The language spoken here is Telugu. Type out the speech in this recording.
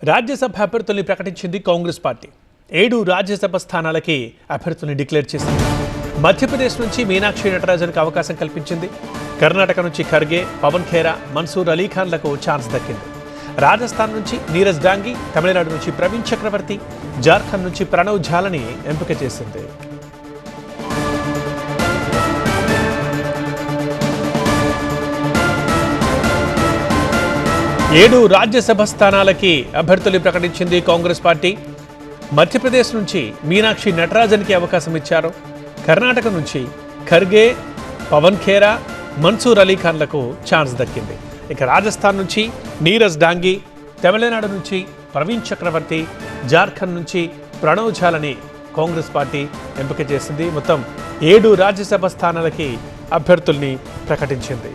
రాజ్యసభ అభ్యర్థుల్ని ప్రకటించింది కాంగ్రెస్ పార్టీ. 7 రాజ్యసభ స్థానాలకి అభ్యర్థుల్ని డిక్లేర్ చేసింది. మధ్యప్రదేశ్ నుంచి మీనాక్షి నటరాజన్కి అవకాశం కల్పించింది. కర్ణాటక నుంచి ఖర్గే, పవన్ ఖేరా, మన్సూర్ అలీఖాన్లకు ఛాన్స్ దక్కింది. రాజస్థాన్ నుంచి నీరజ్ డాంగి, తమిళనాడు నుంచి ప్రవీణ్ చక్రవర్తి, జార్ఖండ్ నుంచి ప్రణవ్ ఝాలని ఎంపిక చేసింది. ఏడు రాజ్యసభ స్థానాలకి అభ్యర్థులు ప్రకటించింది కాంగ్రెస్ పార్టీ. మధ్యప్రదేశ్ నుంచి మీనాక్షి నటరాజన్కి అవకాశం ఇచ్చారు. కర్ణాటక నుంచి ఖర్గే, పవన్ ఖేరా, మన్సూర్ అలీఖాన్లకు ఛాన్స్ దక్కింది. ఇక రాజస్థాన్ నుంచి నీరజ్ డాంగి, తమిళనాడు నుంచి ప్రవీణ్ చక్రవర్తి, జార్ఖండ్ నుంచి ప్రణవ్ ఝాలని కాంగ్రెస్ పార్టీ ఎంపిక చేసింది. మొత్తం 7 రాజ్యసభ స్థానాలకి అభ్యర్థుల్ని ప్రకటించింది.